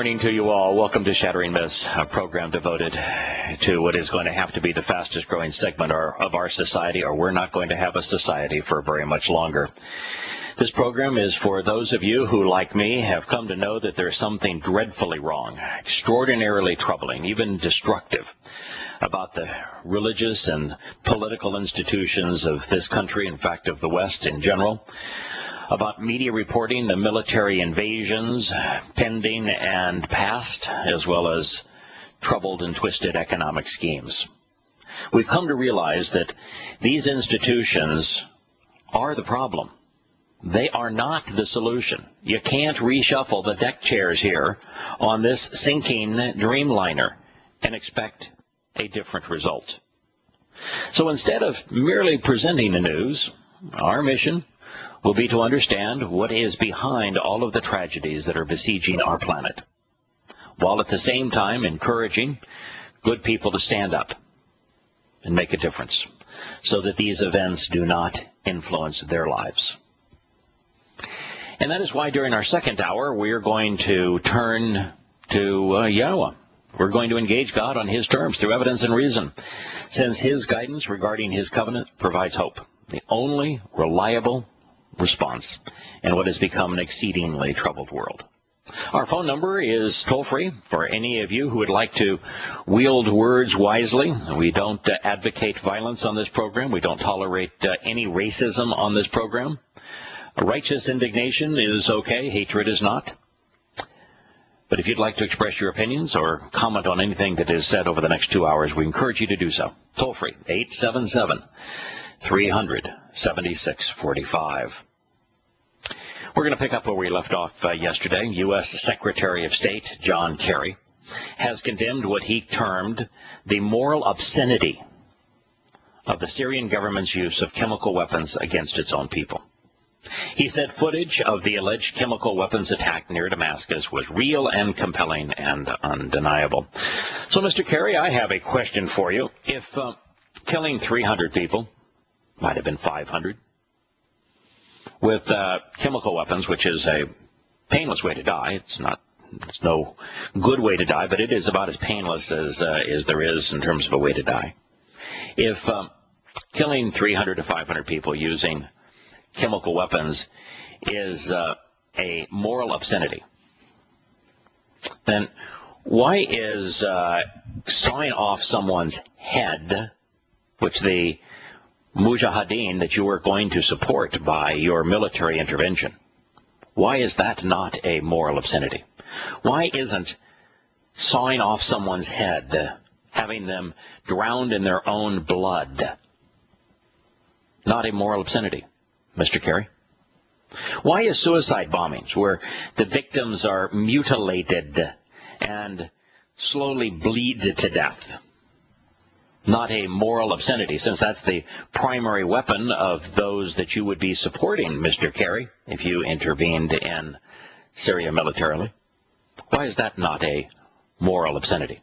morning to you all. Welcome to Shattering Myths, a program devoted to what is going to have to be the fastest growing segment of our society, or we're not going to have a society for very much longer. This program is for those of you who, like me, have come to know that there's something dreadfully wrong, extraordinarily troubling, even destructive, about the religious and political institutions of this country, in fact, of the West in general, about media reporting the military invasions pending and past, as well as troubled and twisted economic schemes. We've come to realize that these institutions are the problem. They are not the solution. You can't reshuffle the deck chairs here on this sinking Dreamliner and expect a different result. So instead of merely presenting the news, our mission will be to understand what is behind all of the tragedies that are besieging our planet, while at the same time encouraging good people to stand up and make a difference so that these events do not influence their lives. And that is why during our second hour, we are going to turn to Yahowah. We're going to engage God on his terms through evidence and reason, since his guidance regarding his covenant provides hope, the only reliable response in what has become an exceedingly troubled world. Our phone number is toll-free for any of you who would like to wield words wisely. We don't advocate violence on this program. We don't tolerate any racism on this program. Righteous indignation is okay. Hatred is not. But if you'd like to express your opinions or comment on anything that is said over the next 2 hours, we encourage you to do so. Toll-free, 877-300-7645. We're going to pick up where we left off yesterday. U.S. Secretary of State John Kerry has condemned what he termed the moral obscenity of the Syrian government's use of chemical weapons against its own people. He said footage of the alleged chemical weapons attack near Damascus was real and compelling and undeniable. So, Mr. Kerry, I have a question for you. If killing 300 people, might have been 500, with chemical weapons, which is a painless way to die, it's no good way to die, but it is about as painless as there is in terms of a way to die. If killing 300 to 500 people using chemical weapons is a moral obscenity, then why is sawing off someone's head, which the mujahideen that you are going to support by your military intervention, why is that not a moral obscenity? Why isn't sawing off someone's head, having them drowned in their own blood, not a moral obscenity, Mr. Kerry? Why is suicide bombings, where the victims are mutilated and slowly bleed to death, not a moral obscenity, since that's the primary weapon of those that you would be supporting, Mr. Kerry, if you intervened in Syria militarily? Why is that not a moral obscenity?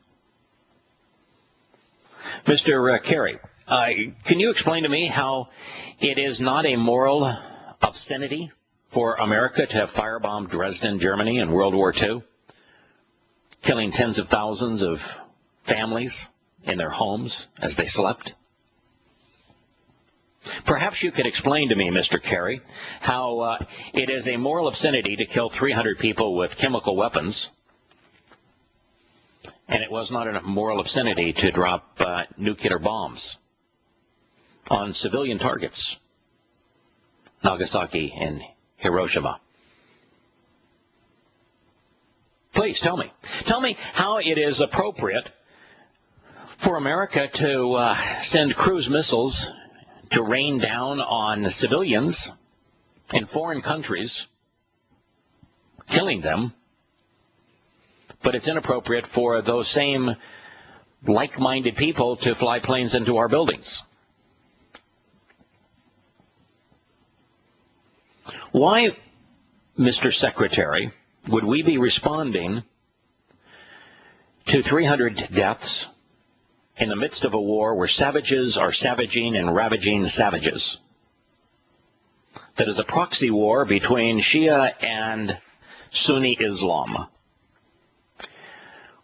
Mr. Kerry, can you explain to me how it is not a moral obscenity for America to have firebombed Dresden, Germany in World War II, killing tens of thousands of families in their homes as they slept? Perhaps you could explain to me, Mr. Kerry, how it is a moral obscenity to kill 300 people with chemical weapons, and it was not a moral obscenity to drop nuclear bombs on civilian targets, Nagasaki and Hiroshima. Please tell me. Tell me how it is appropriate for America to send cruise missiles to rain down on civilians in foreign countries, killing them, but it's inappropriate for those same like-minded people to fly planes into our buildings. Why, Mr. Secretary, would we be responding to 300 deaths in the midst of a war where savages are savaging and ravaging savages? That is a proxy war between Shia and Sunni Islam.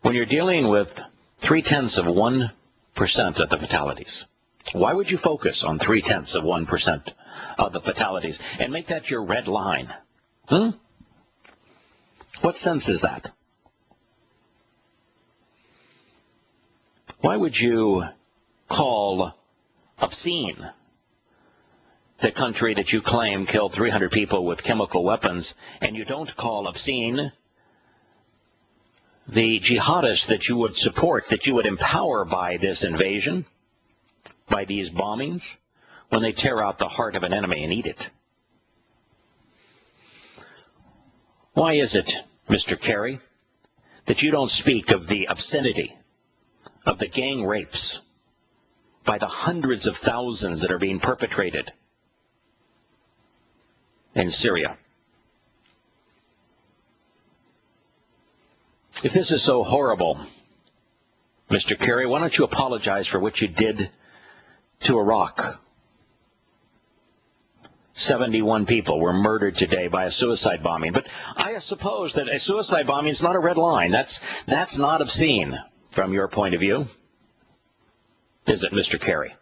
when you're dealing with 0.3% of the fatalities, why would you focus on 0.3% of the fatalities and make that your red line? What sense is that? Why would you call obscene the country that you claim killed 300 people with chemical weapons, and you don't call obscene the jihadists that you would support, that you would empower by this invasion, by these bombings, when they tear out the heart of an enemy and eat it? Why is it, Mr. Kerry, that you don't speak of the obscenity of the gang rapes by the hundreds of thousands that are being perpetrated in Syria? If this is so horrible, Mr. Kerry, why don't you apologize for what you did to Iraq? 71 people were murdered today by a suicide bombing. But I suppose that a suicide bombing is not a red line. That's not obscene from your point of view, is it, Mr. Kerry?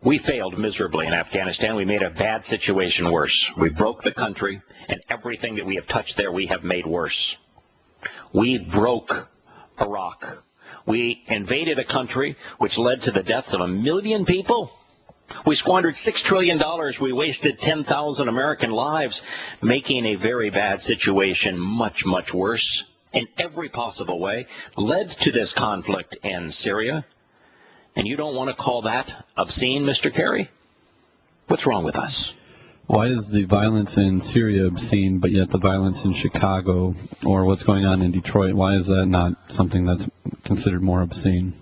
We failed miserably in Afghanistan. We made a bad situation worse. We broke the country, and everything that we have touched there we have made worse. We broke Iraq. We invaded a country which led to the deaths of 1 million people. We squandered $6 trillion. We wasted 10,000 American lives, making a very bad situation much, much worse in every possible way, led to this conflict in Syria. And you don't want to call that obscene, Mr. Kerry? What's wrong with us? Why is the violence in Syria obscene, but yet the violence in Chicago or what's going on in Detroit, why is that not something that's considered more obscene?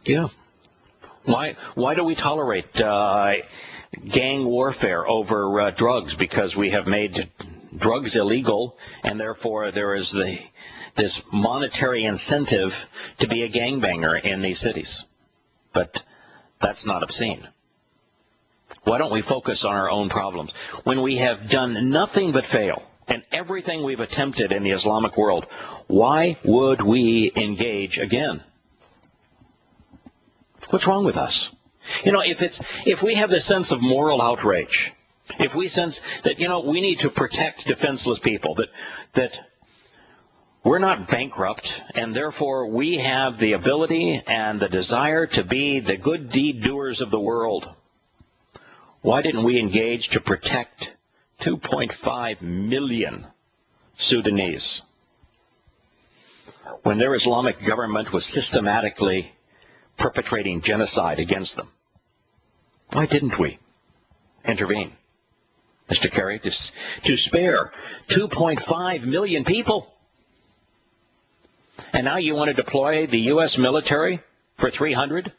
Yeah. Why do we tolerate gang warfare over drugs? Because we have made drugs illegal, and therefore there is this monetary incentive to be a gangbanger in these cities. But that's not obscene. Why don't we focus on our own problems? When we have done nothing but fail in everything we've attempted in the Islamic world, why would we engage again? What's wrong with us? You know, if we have this sense of moral outrage, if we sense that, we need to protect defenseless people, that we're not bankrupt, and therefore we have the ability and the desire to be the good deed doers of the world, why didn't we engage to protect 2.5 million Sudanese when their Islamic government was systematically perpetrating genocide against them? Why didn't we intervene, Mr. Kerry, to spare 2.5 million people? And now you want to deploy the U.S. military for 300?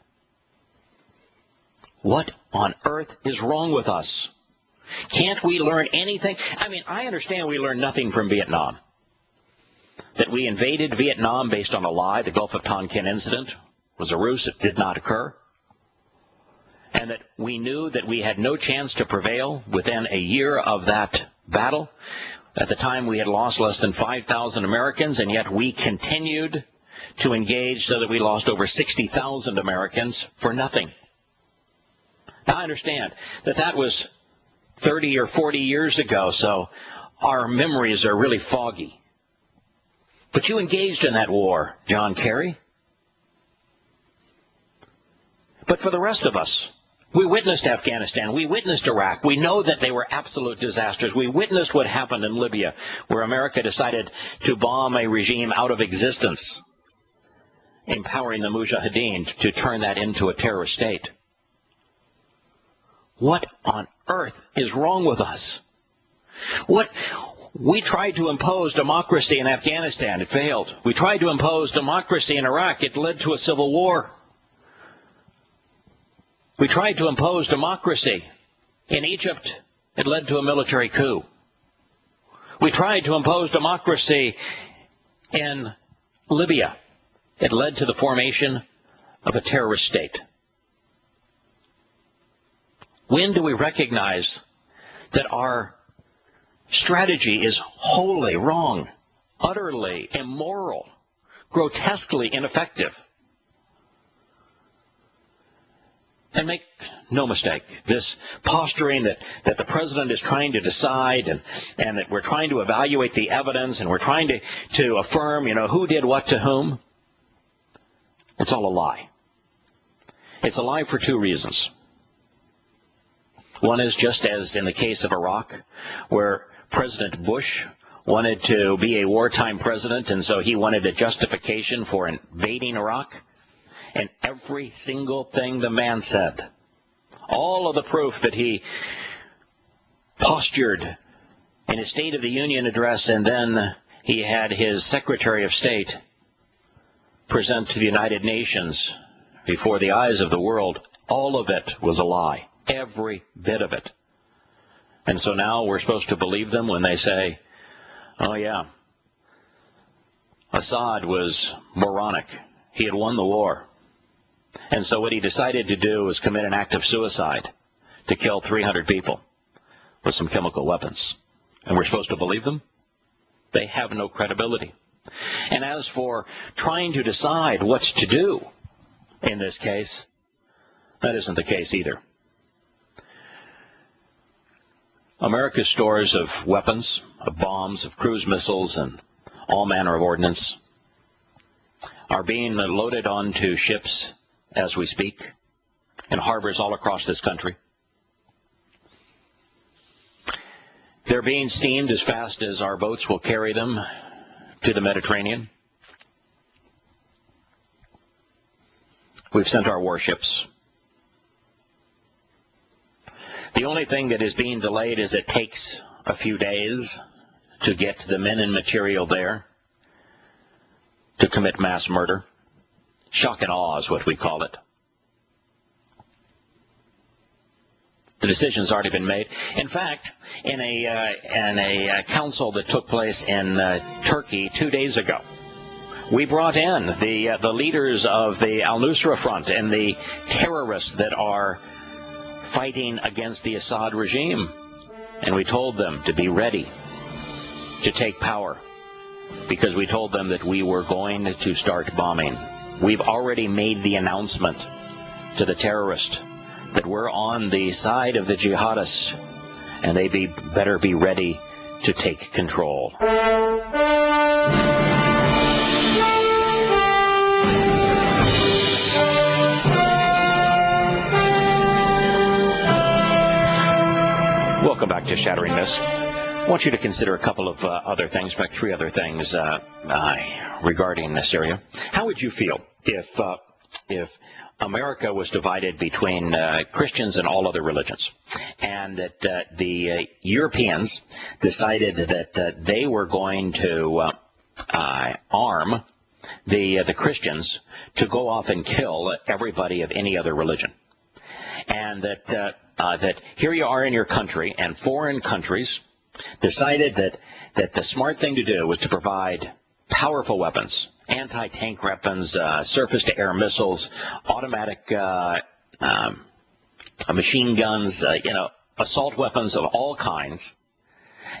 What on earth is wrong with us? Can't we learn anything? I mean, I understand we learned nothing from Vietnam. That we invaded Vietnam based on a lie, the Gulf of Tonkin incident was a ruse, it did not occur. And that we knew that we had no chance to prevail within a year of that battle. At the time, we had lost less than 5,000 Americans, and yet we continued to engage so that we lost over 60,000 Americans for nothing. Now, I understand that that was 30 or 40 years ago, so our memories are really foggy. But you engaged in that war, John Kerry. But for the rest of us, we witnessed Afghanistan. We witnessed Iraq. We know that they were absolute disasters. We witnessed what happened in Libya, where America decided to bomb a regime out of existence, empowering the Mujahideen to turn that into a terrorist state. What on earth is wrong with us? We tried to impose democracy in Afghanistan. It failed. We tried to impose democracy in Iraq. It led to a civil war. We tried to impose democracy in Egypt. It led to a military coup. We tried to impose democracy in Libya. It led to the formation of a terrorist state. When do we recognize that our strategy is wholly wrong utterly immoral, grotesquely ineffective. And make no mistake, this posturing that the president is trying to decide and that we're trying to evaluate the evidence and we're trying to affirm, who did what to whom, it's all a lie. It's a lie for two reasons. One is just as in the case of Iraq, where President Bush wanted to be a wartime president, and so he wanted a justification for invading Iraq. And every single thing the man said, all of the proof that he postured in his State of the Union address, and then he had his Secretary of State present to the United Nations before the eyes of the world, all of it was a lie, every bit of it. And so now we're supposed to believe them when they say, oh yeah, Assad was moronic. He had won the war. And so what he decided to do was commit an act of suicide to kill 300 people with some chemical weapons. And we're supposed to believe them? They have no credibility. And as for trying to decide what to do in this case, that isn't the case either. America's stores of weapons, of bombs, of cruise missiles, and all manner of ordnance are being loaded onto ships as we speak in harbors all across this country. They're being steamed as fast as our boats will carry them to the Mediterranean. We've sent our warships. The only thing that is being delayed is it takes a few days to get the men and material there to commit mass murder. Shock and awe is what we call it. The decision's already been made. In fact, in a council that took place in Turkey 2 days ago, we brought in the leaders of the al-Nusra Front and the terrorists that are fighting against the Assad regime. And we told them to be ready to take power because we told them that we were going to start bombing. We've already made the announcement to the terrorists that we're on the side of the jihadists and they better be ready to take control. Welcome back to Shattering Myths. I want you to consider a couple of other things, in fact, 3 other things regarding Syria. How would you feel if America was divided between Christians and all other religions, and that the Europeans decided that they were going to arm the Christians to go off and kill everybody of any other religion? And that here you are in your country, and foreign countries decided that the smart thing to do was to provide powerful weapons, anti-tank weapons, surface-to-air missiles, automatic machine guns, assault weapons of all kinds,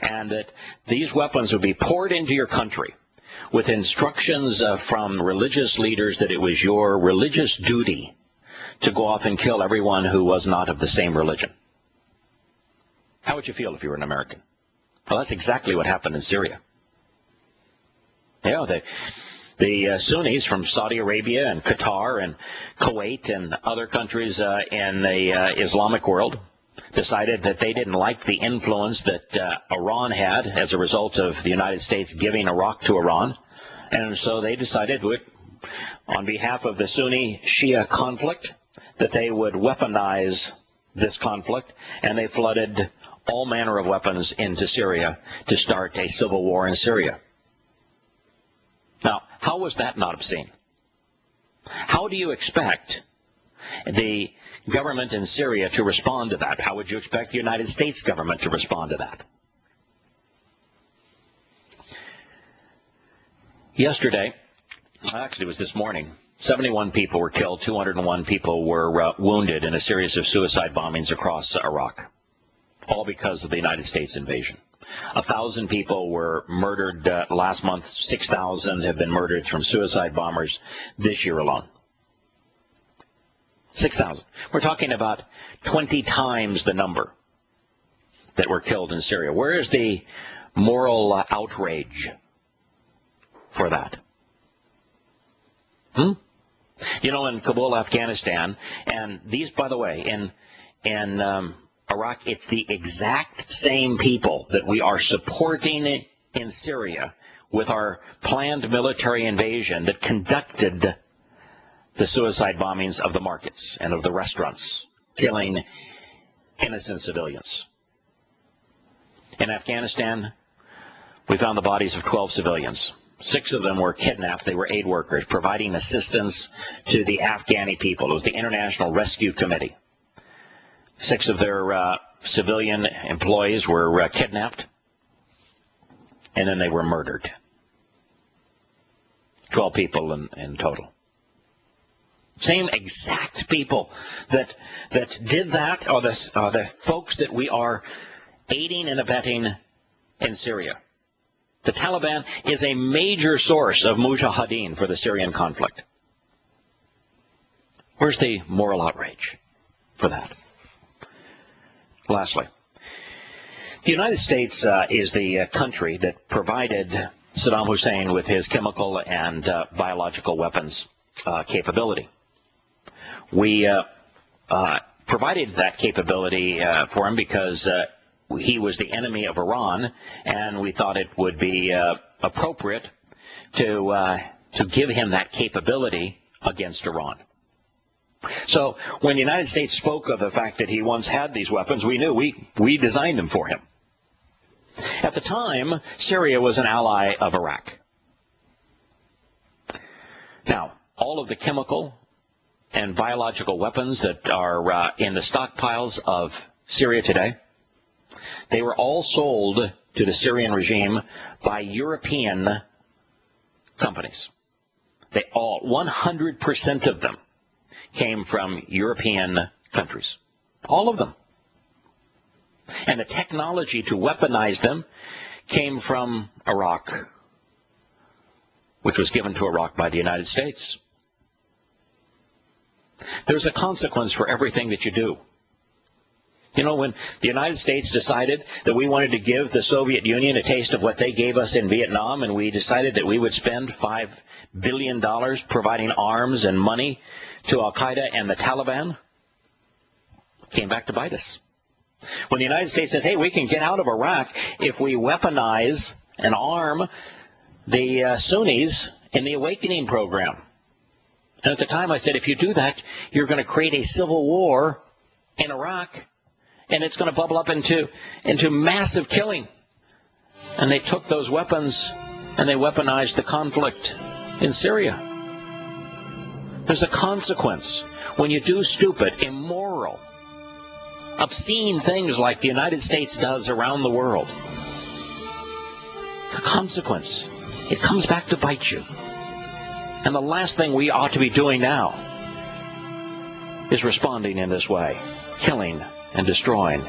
and that these weapons would be poured into your country with instructions from religious leaders that it was your religious duty to go off and kill everyone who was not of the same religion. How would you feel if you were an American? Well, that's exactly what happened in Syria. Yeah, the Sunnis from Saudi Arabia and Qatar and Kuwait and other countries in the Islamic world decided that they didn't like the influence that Iran had as a result of the United States giving Iraq to Iran. And so they decided, on behalf of the Sunni-Shia conflict, that they would weaponize this conflict, and they flooded all manner of weapons into Syria to start a civil war in Syria. Now, how was that not obscene? How do you expect the government in Syria to respond to that? How would you expect the United States government to respond to that? Yesterday, actually it was this morning, 71 people were killed, 201 people were wounded in a series of suicide bombings across Iraq, all because of the United States invasion. 1,000 people were murdered last month. 6,000 have been murdered from suicide bombers this year alone. 6,000. We're talking about 20 times the number that were killed in Syria. Where is the moral outrage for that? You know, in Kabul, Afghanistan, and these, by the way, in Iraq, it's the exact same people that we are supporting in Syria with our planned military invasion that conducted the suicide bombings of the markets and of the restaurants, killing innocent civilians. In Afghanistan, we found the bodies of 12 civilians. 6 of them were kidnapped. They were aid workers providing assistance to the Afghani people. It was the International Rescue Committee. 6 of their civilian employees were kidnapped, and then they were murdered. 12 people in total. Same exact people that did that are the folks that we are aiding and abetting in Syria. The Taliban is a major source of mujahideen for the Syrian conflict. Where's the moral outrage for that? Lastly, the United States is the country that provided Saddam Hussein with his chemical and biological weapons capability. We provided that capability for him because he was the enemy of Iran, and we thought it would be appropriate to give him that capability against Iran. So when the United States spoke of the fact that he once had these weapons, we knew we designed them for him. At the time, Syria was an ally of Iraq. Now, all of the chemical and biological weapons that are in the stockpiles of Syria today, they were all sold to the Syrian regime by European companies. They all, 100% of them, came from European countries. All of them. And the technology to weaponize them came from Iraq, which was given to Iraq by the United States. There's a consequence for everything that you do. You know, when the United States decided that we wanted to give the Soviet Union a taste of what they gave us in Vietnam, and we decided that we would spend $5 billion providing arms and money to Al-Qaeda and the Taliban, it came back to bite us. When the United States says, hey, we can get out of Iraq if we weaponize and arm the Sunnis in the Awakening program. And at the time I said, if you do that, you're going to create a civil war in Iraq, and it's going to bubble up into massive killing. And they took those weapons and they weaponized the conflict in Syria. There's a consequence when you do stupid, immoral, obscene things like the United States does around the world. It's a consequence. It comes back to bite you. And the last thing we ought to be doing now is responding in this way, killing and destroying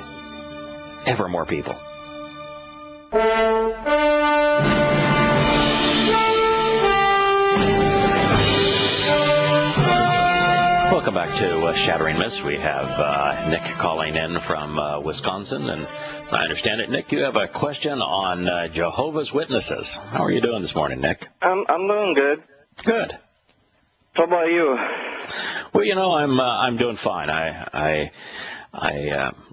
ever more people. Welcome back to Shattering Myths. We have Nick calling in from Wisconsin, and as I understand it, Nick, you have a question on Jehovah's Witnesses. How are you doing this morning, Nick? I'm doing good. Good. How about you? Well, you know, I'm doing fine. I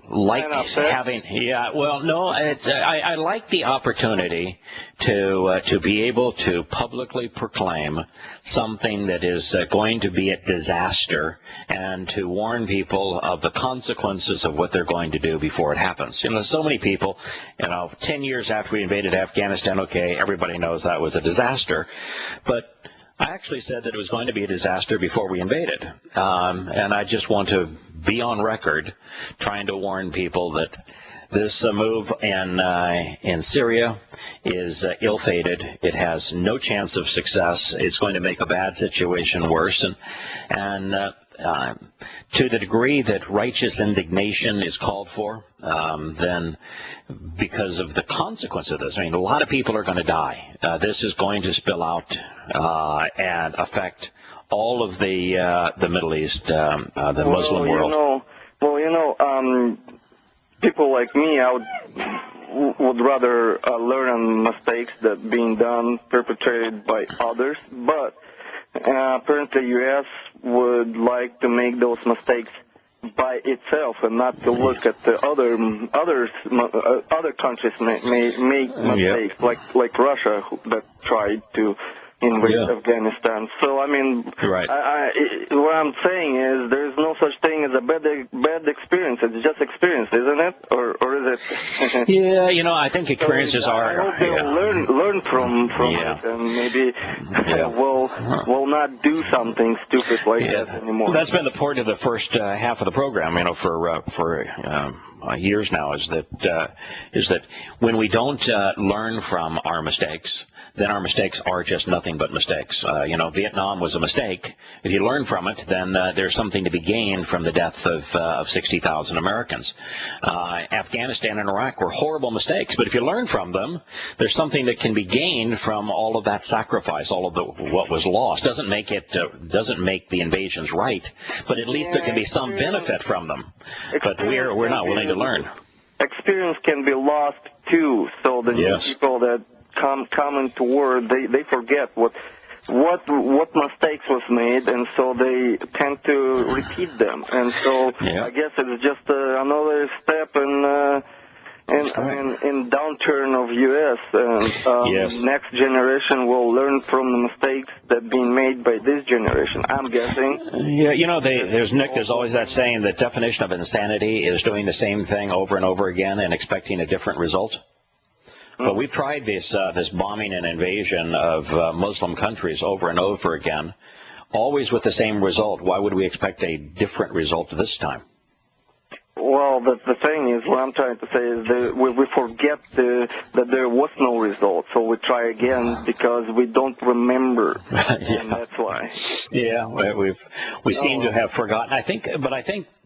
like having, I like the opportunity to be able to publicly proclaim something that is going to be a disaster and to warn people of the consequences of what they're going to do before it happens. You know, so many people, 10 years after we invaded Afghanistan, okay, everybody knows that was a disaster, but I actually said that it was going to be a disaster before we invaded, and I just want to be on record trying to warn people that this move in Syria is ill-fated. It has no chance of success. It's going to make a bad situation worse, and to the degree that righteous indignation is called for, then because of the consequence of this, I mean, a lot of people are going to die. This is going to spill out and affect all of the Middle East, the Muslim world. People like me, I would rather learn on mistakes that being done, perpetrated by others, but apparently U.S. would like to make those mistakes by itself and not to look at the other countries make mistakes, like Russia that tried to invade Afghanistan. So I mean, what I'm saying is there's no such thing as a bad experience. It's just experience, isn't it? Or is it? Yeah, I think experiences are. I hope they'll learn from it, and maybe we'll not do something stupid like that anymore. Well, that's been the point of the first half of the program, for years now, is that when we don't learn from our mistakes, then our mistakes are just nothing but mistakes. Vietnam was a mistake. If you learn from it, then there's something to be gained from the death of 60,000 Americans. Afghanistan and Iraq were horrible mistakes, but if you learn from them, there's something that can be gained from all of that sacrifice, all of what was lost. Doesn't make the invasions right, but at least there can be some benefit from them. But we're not willing to learn. Experience can be lost too. So the new people that come into war, they forget what mistakes was made, and so they tend to repeat them. And so I guess it's just another step in downturn of U.S. And next generation will learn from the mistakes that being made by this generation, I'm guessing. Yeah, there's always that saying that definition of insanity is doing the same thing over and over again and expecting a different result. But we've tried this bombing and invasion of Muslim countries over and over again, always with the same result. Why would we expect a different result this time? Well, the thing is, what I'm trying to say is that we forget that there was no result, so we try again because we don't remember, and that's why. Yeah, we seem to have forgotten. I think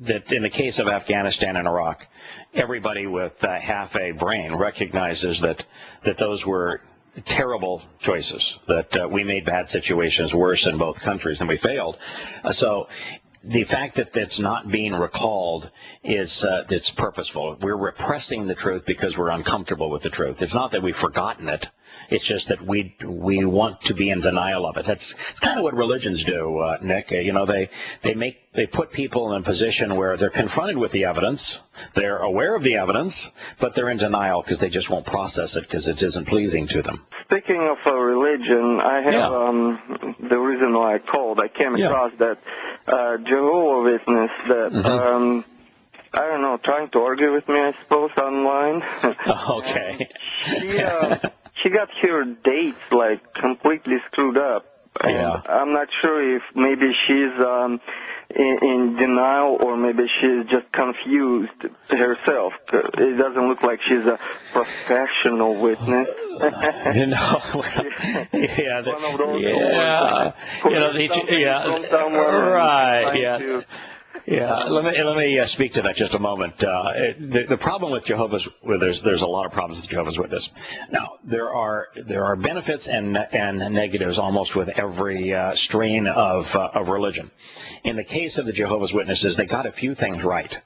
that in the case of Afghanistan and Iraq, everybody with half a brain recognizes that those were terrible choices, that we made bad situations worse in both countries and we failed. So the fact that it's not being recalled is it's purposeful. We're repressing the truth because we're uncomfortable with the truth. It's not that we've forgotten it. It's just that we want to be in denial of it. It's kind of what religions do, Nick. They put people in a position where they're confronted with the evidence, they're aware of the evidence, but they're in denial because they just won't process it because it isn't pleasing to them. Speaking of religion, I have the reason why I called. I came across that Yahowah witness that I don't know, trying to argue with me, I suppose, online. Okay. She got her dates like completely screwed up. And I'm not sure if maybe she's in denial or maybe she's just confused herself. It doesn't look like she's a professional witness. One of those let me speak to that just a moment. The problem with Jehovah's, there's a lot of problems with Jehovah's Witness. Now there are benefits and negatives almost with every strain of religion. In the case of the Jehovah's Witnesses, they got a few things right.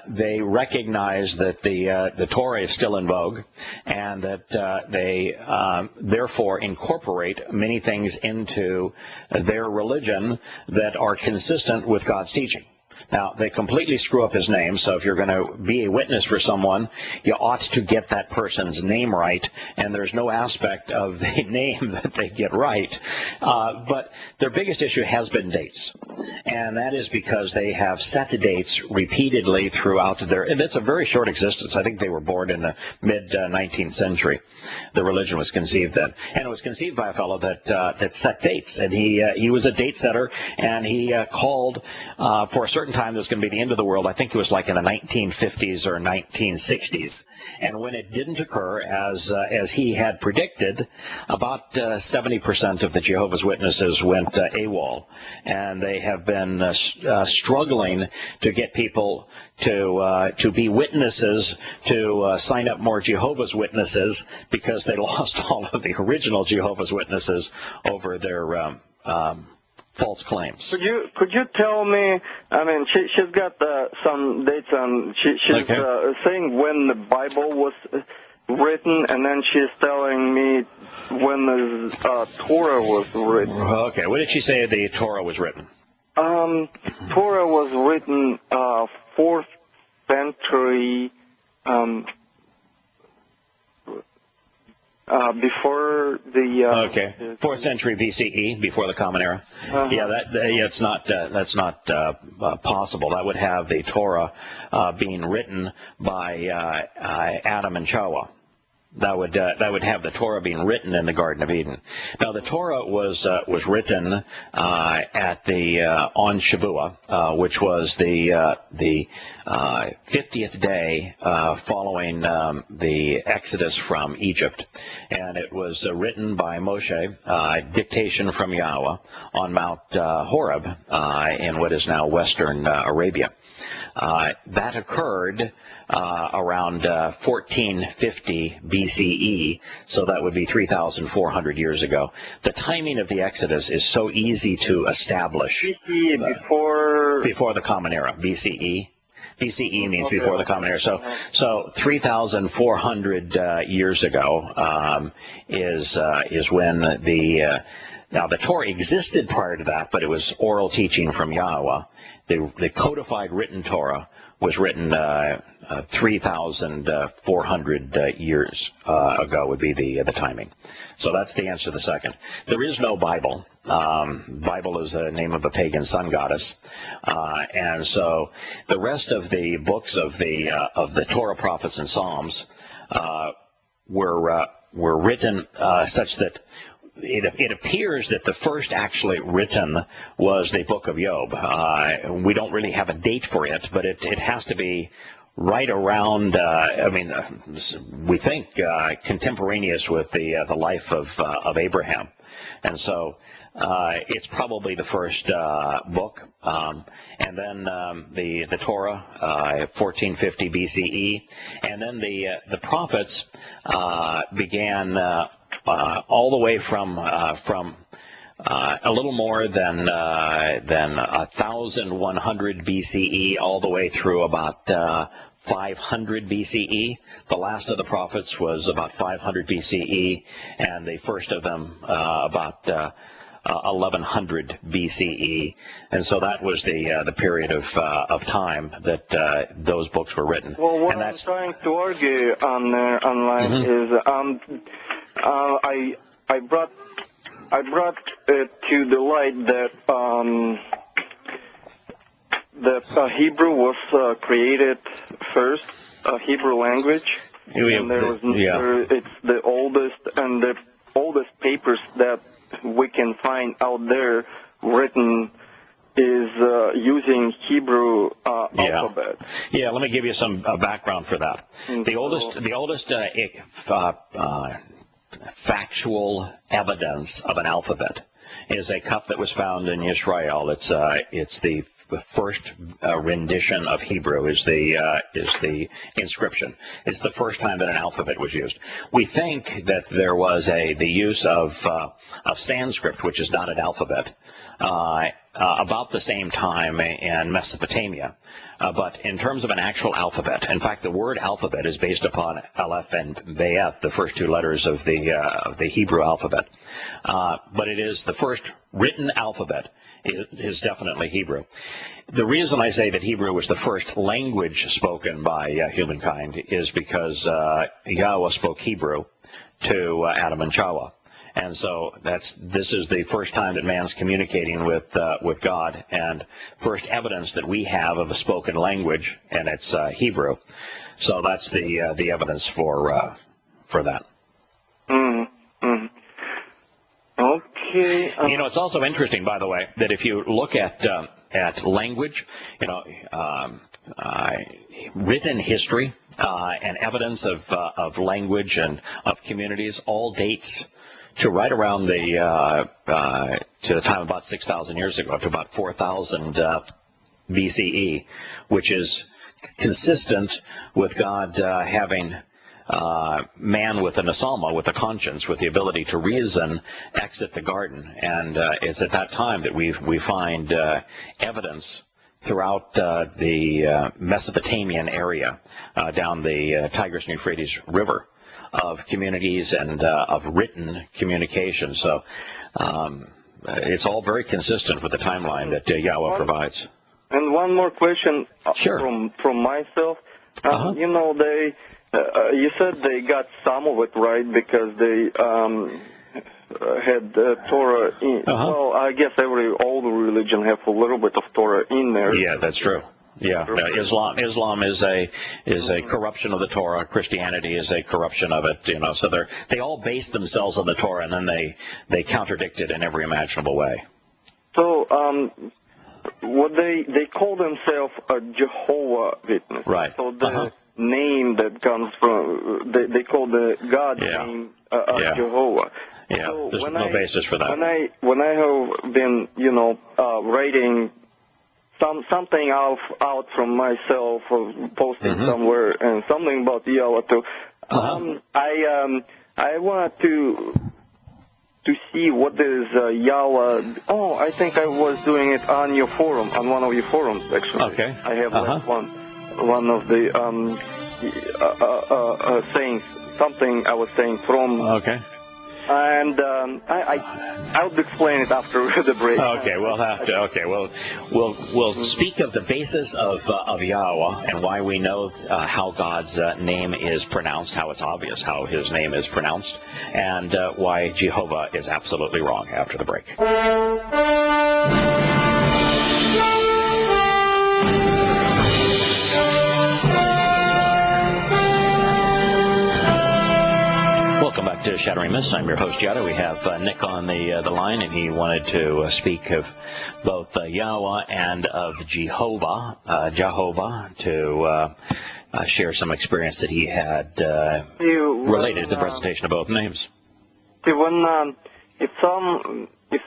They recognize that the Torah is still in vogue, and that they therefore incorporate many things into their religion that are consistent with God's teaching. Now, they completely screw up his name, so if you're going to be a witness for someone, you ought to get that person's name right, and there's no aspect of the name that they get right. But their biggest issue has been dates, and that is because they have set dates repeatedly throughout and it's a very short existence. I think they were born in the mid-19th century. The religion was conceived then, and it was conceived by a fellow that set dates, and he was a date setter, and he called for a certain certain time there was going to be the end of the world. I think it was like in the 1950s or 1960s. And when it didn't occur as he had predicted, about 70% of the Jehovah's Witnesses went AWOL. And they have been struggling to get people to be witnesses, to sign up more Jehovah's Witnesses, because they lost all of the original Jehovah's Witnesses over their false claims. Could you tell me? I mean, she's got some dates on. She's saying when the Bible was written, and then she's telling me when the Torah was written. Okay, when did she say the Torah was written? Torah was written 4th century. Before the 4th century BCE, before the Common Era. It's not that's not possible. That would have the Torah being written by Adam and Yahowah. That would have the Torah being written in the Garden of Eden. Now the Torah was written at the on Shavuah, which was the 50th day following the Exodus from Egypt, and it was written by Moshe, dictation from Yahowah on Mount Horeb in what is now Western Arabia. That occurred around 1450 BCE, so that would be 3,400 years ago. The timing of the Exodus is so easy to establish. Before the Common Era, BCE. BCE means before the Common Era. So 3,400 years ago is when now the Torah existed prior to that, but it was oral teaching from Yahowah. The codified written Torah was written 3,400 years ago would be the timing. So that's the answer to the second. There is no Bible. Bible is the name of a pagan sun goddess, and so the rest of the books of the Torah, prophets, and Psalms were written such that it appears that the first actually written was the book of Job. We don't really have a date for it, but it has to be right around, we think contemporaneous with the life of Abraham. And so it's probably the first book. And then the Torah, 1450 BCE. And then the prophets began all the way from a little more than 1,100 BCE, all the way through about 500 BCE. The last of the prophets was about 500 BCE, and the first of them about 1100 BCE, and so that was the period of time that those books were written. Well, what I'm trying to argue online is I brought it to the light that Hebrew was created first, Hebrew language, and there was it's the oldest papers that we can find out there written is using Hebrew alphabet. Yeah, let me give you some background for that. The oldest factual evidence of an alphabet is a cup that was found in Israel. It's the first rendition of Hebrew is the inscription. It's the first time that an alphabet was used. We think that there was the use of Sanskrit, which is not an alphabet, about the same time in Mesopotamia. But in terms of an actual alphabet, in fact, the word alphabet is based upon Aleph and Bayeth, the first two letters of the Hebrew alphabet. But it is the first written alphabet. It is definitely Hebrew. The reason I say that Hebrew was the first language spoken by humankind is because Yahowah spoke Hebrew to Adam and Yahowah. And so this is the first time that man's communicating with God, and first evidence that we have of a spoken language, and it's Hebrew. So that's the evidence for that. Okay. It's also interesting, by the way, that if you look at at language, written history and evidence of language and of communities all dates to right around to the time about 6,000 years ago, to about 4,000 BCE, which is consistent with God having man with an asalma, with a conscience, with the ability to reason, exit the garden. And it's at that time that we find evidence throughout the Mesopotamian area down the Tigris and Euphrates River of communities and of written communication. So it's all very consistent with the timeline that Yahowah provides. And one more question Sure. from myself. You said they got some of it right because they had Torah in. Well, I guess all the religion have a little bit of Torah in there. Yeah, that's true. Yeah, Islam is a corruption of the Torah. Christianity is a corruption of it. So they all base themselves on the Torah, and then they contradict it in every imaginable way. So what they call themselves a Yahowah witness. Right. So the name that comes from they call the God's name Yahowah. Yeah, so there's no basis for that. When I have been writing something out from myself or posting somewhere and something about Yahowah too, I wanted to see what is Yahowah. Oh, I think I was doing it on your forum, on one of your forums actually. Okay. I have one of the sayings, something I was saying from. Okay. And I'll explain it after the break. Okay, we'll have to. Okay, we'll speak of the basis of Yahowah and why we know how God's name is pronounced, how it's obvious how His name is pronounced, and why Jehovah is absolutely wrong after the break. Welcome back to Shattering Myths. I'm your host, Yada. We have Nick on the line, and he wanted to speak of both Yahowah and of Jehovah, to share some experience that he had related to the presentation of both names. If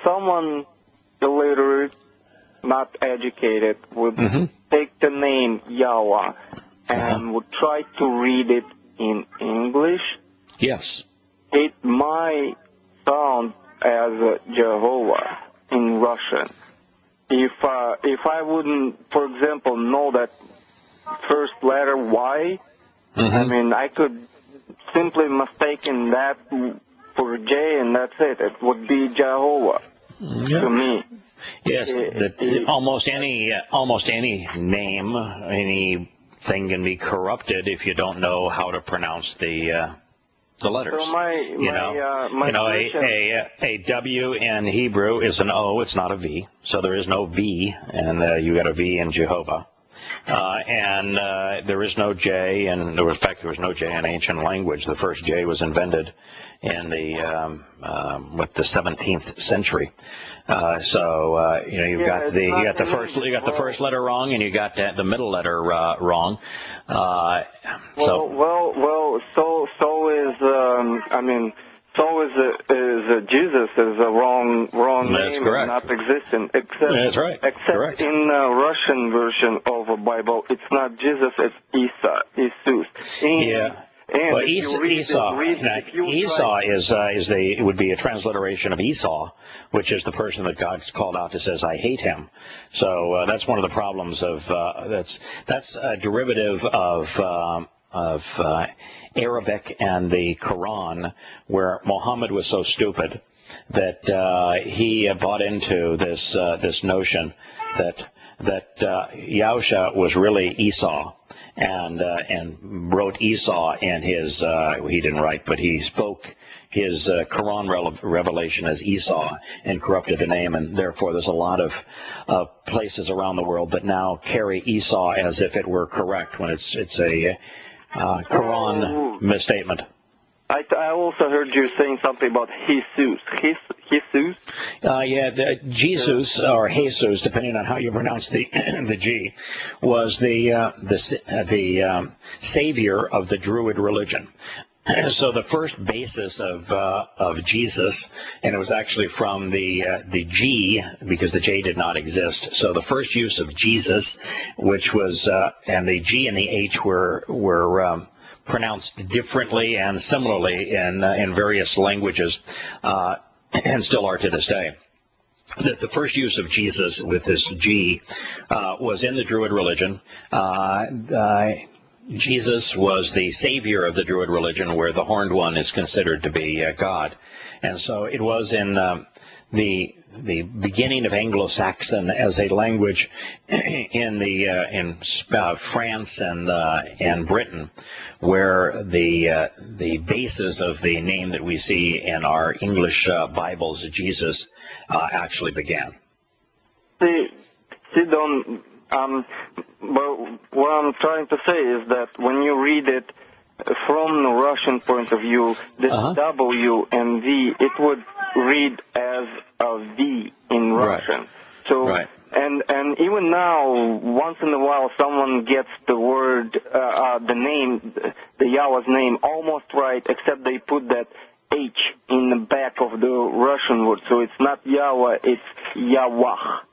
someone illiterate, not educated, would take the name Yahowah and would try to read it in English, yes, it might sound as Jehovah in Russian. If I wouldn't, for example, know that first letter Y, I mean, I could simply mistaken that for J, and that's it. It would be Yahowah to me. Yes, almost any name, anything can be corrupted if you don't know how to pronounce the letters. So a W in Hebrew is an O, it's not a V, so there is no V, and you got a V in Jehovah. And there is no J, and there was no J in ancient language. The first J was invented in the 17th century. You got the first letter wrong, and you got the middle letter wrong. So is Jesus is a wrong That's name, correct. not existent. Except, That's right. Except Correct. in the Russian version of the Bible, it's not Jesus, it's Isa, Jesus. Well, Esau would be a transliteration of Esau, which is the person that God called out that says, "I hate him." So that's one of the problems of that's a derivative of Arabic and the Quran, where Muhammad was so stupid that he bought into this notion that Yahusha was really Esau. And wrote Esau in his, he didn't write, but he spoke his Quran revelation as Esau and corrupted the name, and therefore there's a lot of places around the world that now carry Esau as if it were correct when it's a Quran misstatement. I also heard you saying something about Jesus. Jesus? Jesus, or Jesus, depending on how you pronounce the the G, was the savior of the Druid religion. So the first basis of Jesus, and it was actually from the G, because the J did not exist. So the first use of Jesus, which was and the G and the H were pronounced differently and similarly in various languages, and still are to this day. The first use of Jesus with this G was in the Druid religion. Jesus was the savior of the Druid religion, where the horned one is considered to be God. And so it was in the beginning of Anglo-Saxon as a language in France and Britain, where the basis of the name that we see in our English Bibles, Jesus, actually began. But what I'm trying to say is that when you read it from the Russian point of view, this W and V, it would read as a V in Russian. So, and even now, once in a while, someone gets the word, the name, the Yahweh's name, almost right, except they put that H in the back of the Russian word. So it's not Yahweh, it's Yahowah.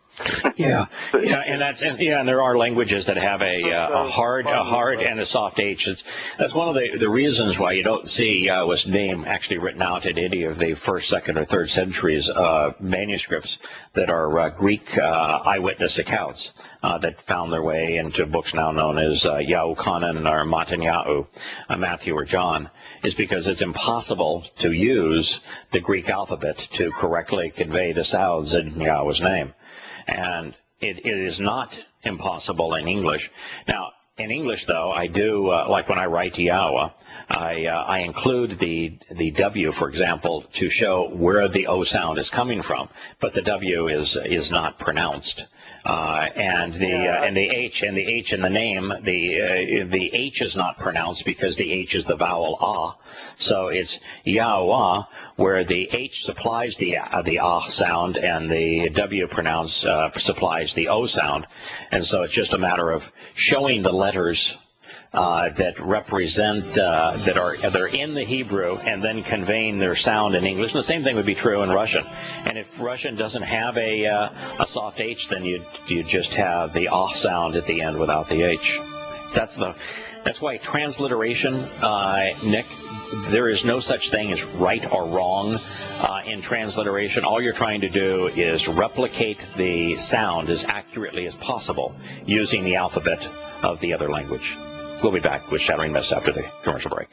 And there are languages that have a hard and a soft H. That's one of the reasons why you don't see Yahweh's name actually written out in any of the 1st, 2nd, or 3rd centuries manuscripts that are Greek eyewitness accounts that found their way into books now known as Yahukanan or Matanyahu, Matthew or John, is because it's impossible to use the Greek alphabet to correctly convey the sounds in Yahweh's name. And it is not impossible in English. Now, in English, though, I do, like when I write Yahowah, I include the W, for example, to show where the O sound is coming from, but the W is not pronounced. And the H in the name, the H is not pronounced because the H is the vowel ah. So it's Yahowah, where the H supplies the ah sound and the W supplies the O sound. And so it's just a matter of showing the letters that represent that are in the Hebrew and then conveying their sound in English. And the same thing would be true in Russian. And if Russian doesn't have a soft H, then you just have the ah sound at the end without the H. That's why transliteration, Nick, there is no such thing as right or wrong in transliteration. All you're trying to do is replicate the sound as accurately as possible using the alphabet of the other language. We'll be back with Shattering Myths after the commercial break.